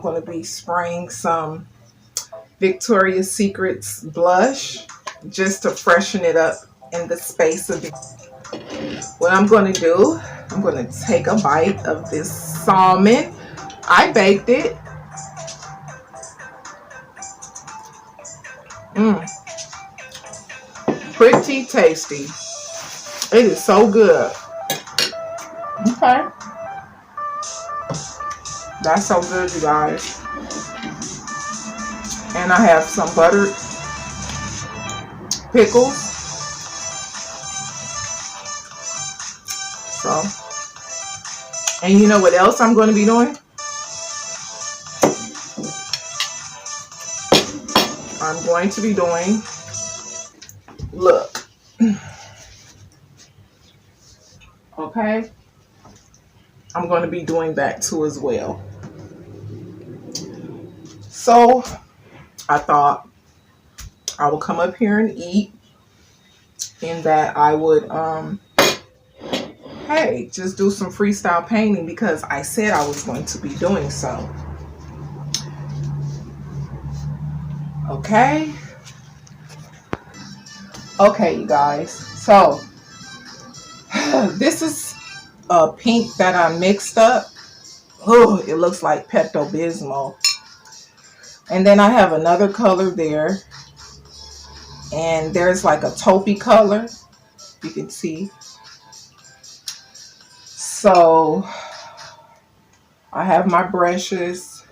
I'm going to be spraying some Victoria's Secret's blush just to freshen it up in the space of it. What I'm going to do, I'm going to take a bite of this salmon. I baked it. Pretty tasty. It is so good. Okay. That's so good, you guys. And I have some buttered pickles. So, and you know what else I'm going to be doing? I'm going to be doing, look. Okay. I'm going to be doing that too as well. So, I thought I would come up here and eat, and that I would, hey, just do some freestyle painting because I said I was going to be doing so. Okay. Okay, you guys. So, this is a pink that I mixed up. Oh, it looks like Pepto-Bismol. And then I have another color there. And there's like a taupey color. You can see. So, I have my brushes.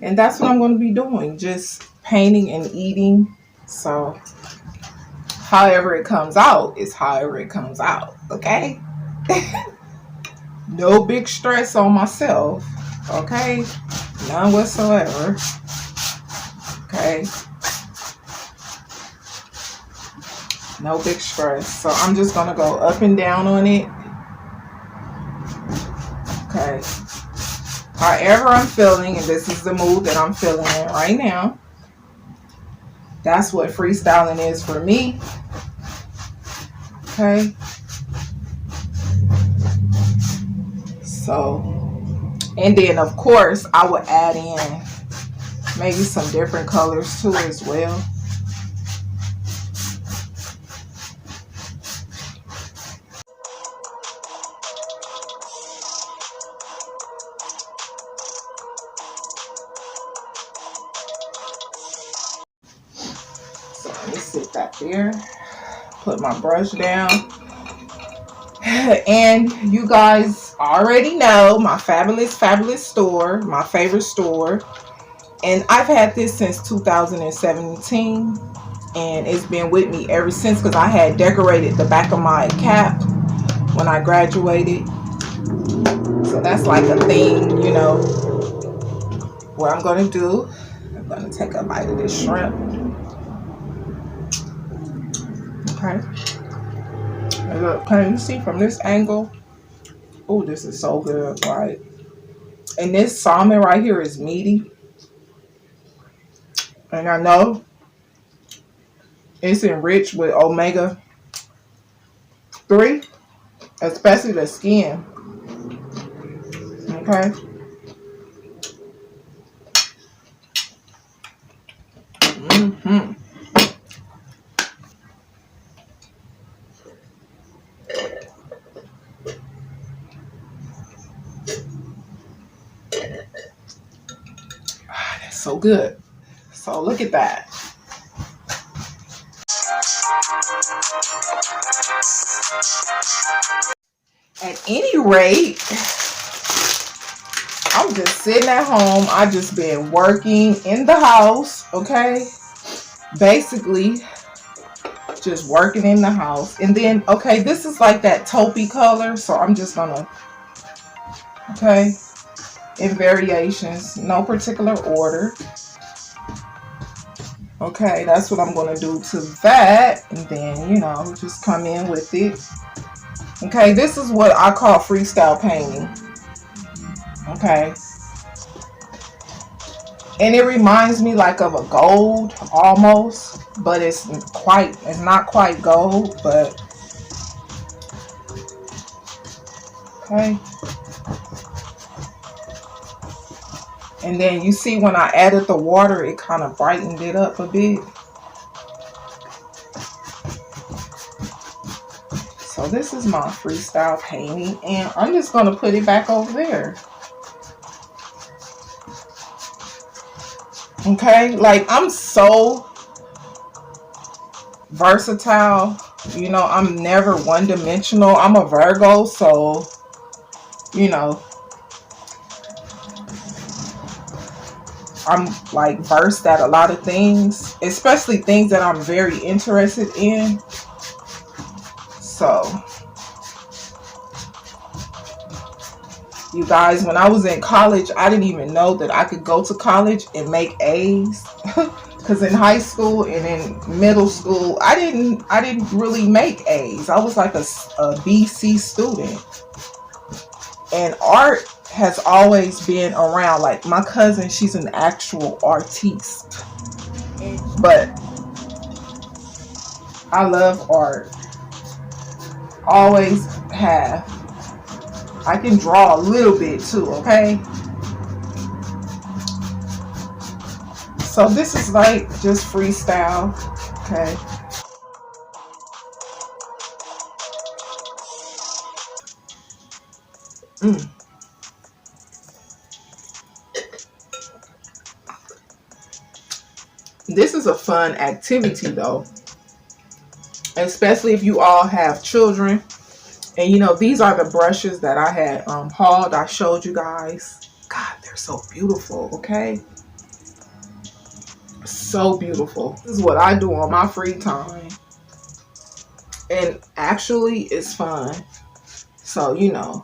And that's what I'm going to be doing. Just painting and eating. So, however it comes out is however it comes out. Okay? No big stress on myself. Okay? None whatsoever. Okay? No big stress. So I'm just going to go up and down on it. Okay? However I'm feeling, and this is the mood that I'm feeling in right now. That's what freestyling is for me. Okay? So, and then of course I would add in maybe some different colors too as well. So let me sit that there, put my brush down. And you guys already know my fabulous store, my favorite store, and I've had this since 2017, and it's been with me ever since because I had decorated the back of my cap when I graduated. So that's like a thing, you know. What I'm going to do, I'm going to take a bite of this shrimp. Okay. Look, can you see from this angle? Oh, this is so good, right? And this salmon right here is meaty. And I know it's enriched with omega-3, especially the skin. Okay. Mm-hmm. So good. So look at that. At any rate, I'm just sitting at home. I just been working in the house, okay? Basically, just working in the house. And then, okay, this is like that taupey color, so I'm just gonna, okay, in variations, no particular order. Okay, that's what I'm going to do to that. And then, you know, just come in with it. Okay, this is what I call freestyle painting. Okay. And it reminds me like of a gold almost. But it's not quite gold. But, okay. And then you see when I added the water, it kind of brightened it up a bit. So this is my freestyle painting, and I'm just going to put it back over there. Okay, like I'm so versatile. You know, I'm never one-dimensional. I'm a Virgo, so, you know, I'm like versed at a lot of things, especially things that I'm very interested in. So, you guys, when I was in college, I didn't even know that I could go to college and make A's. Because in high school and in middle school, I didn't really make A's. I was like a B, C student. And art has always been around. Like my cousin, she's an actual artiste. But I love art. Always have. I can draw a little bit too, okay? So this is like just freestyle, okay? This is a fun activity though, especially if you all have children. And you know, these are the brushes that I had hauled. I showed you guys. God, they're so beautiful, okay? So beautiful. This is what I do on my free time. And actually, it's fun. So, you know.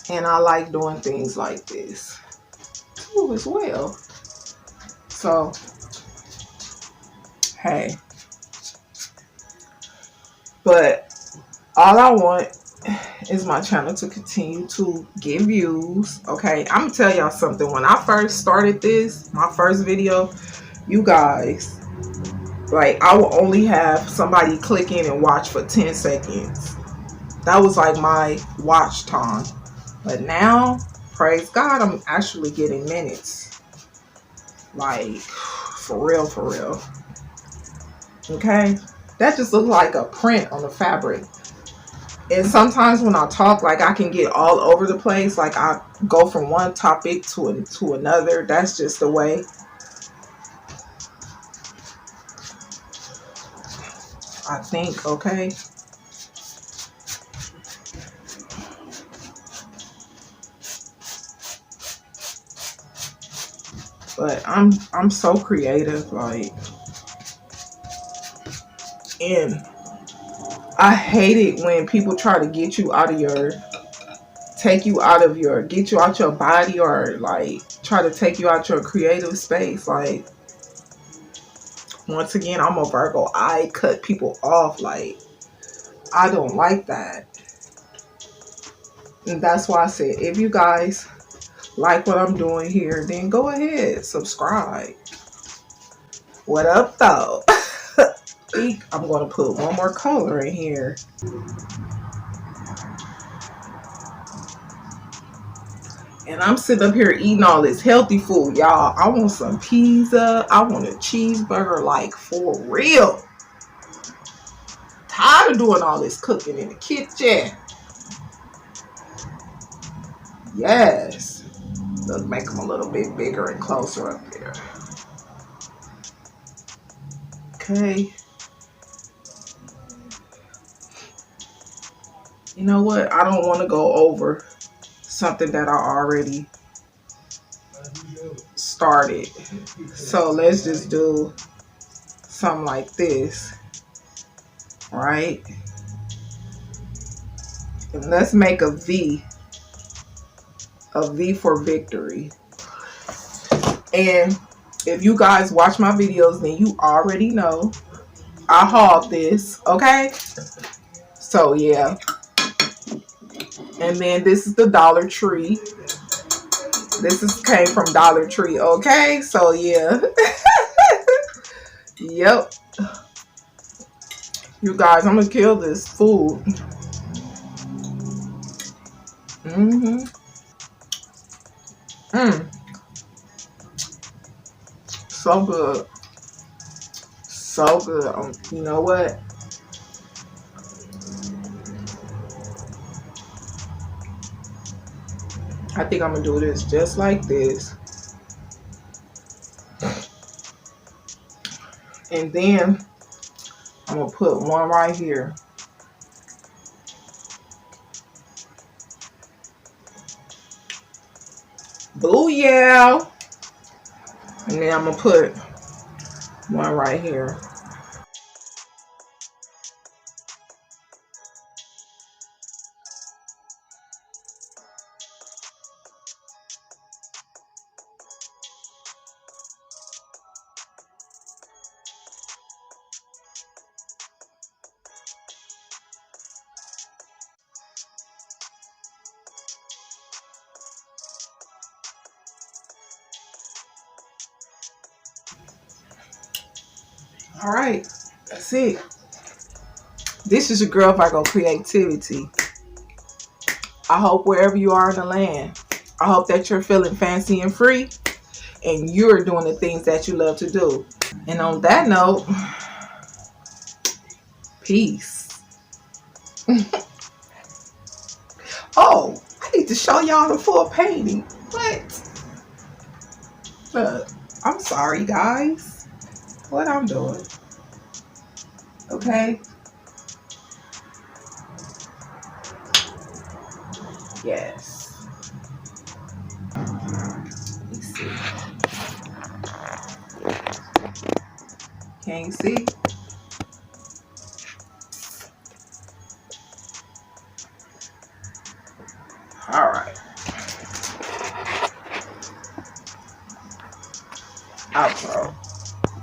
And I like doing things like this too as well. So, hey. But all I want is my channel to continue to get views. Okay, I'm gonna tell y'all something. When I first started this, my first video, you guys, like I will only have somebody click in and watch for 10 seconds. That was like my watch time. But now, praise God, I'm actually getting minutes. Like, for real, for real. Okay, that just looks like a print on the fabric. And sometimes when I talk, like I can get all over the place. Like I go from one topic to another. That's just the way. I think, okay. But I'm so creative, like, and I hate it when people try to get you out of your, get you out your body, or like try to take you out your creative space. Like, once again, I'm a Virgo. I cut people off. Like, I don't like that. And that's why I said, if you guys like what I'm doing here, then go ahead, subscribe. What up though? I'm going to put one more color in here. And I'm sitting up here eating all this healthy food, y'all. I want some pizza. I want a cheeseburger, like for real. Tired of doing all this cooking in the kitchen. Yes. Let's make them a little bit bigger and closer up there. Okay. You know what? I don't want to go over something that I already started. So let's just do something like this. Right? And let's make a V. A V for victory. And if you guys watch my videos, then you already know I hauled this. Okay? So yeah. And then this is the Dollar Tree. This came from Dollar Tree, okay? So yeah. Yep. You guys, I'm gonna kill this food. Mmm. So good. So good. You know what? I think I'm gonna do this just like this. And then I'm gonna put one right here. Booyah! And then I'm gonna put one right here. All right, that's it. This is your girl Virgo Creativity. I hope wherever you are in the land, I hope that you're feeling fancy and free and you're doing the things that you love to do. And on that note, peace. Oh, I need to show y'all the full painting. What? Look, I'm sorry, guys. What I'm doing. Okay? Yes. Let me see. Can you see? All right. Outro.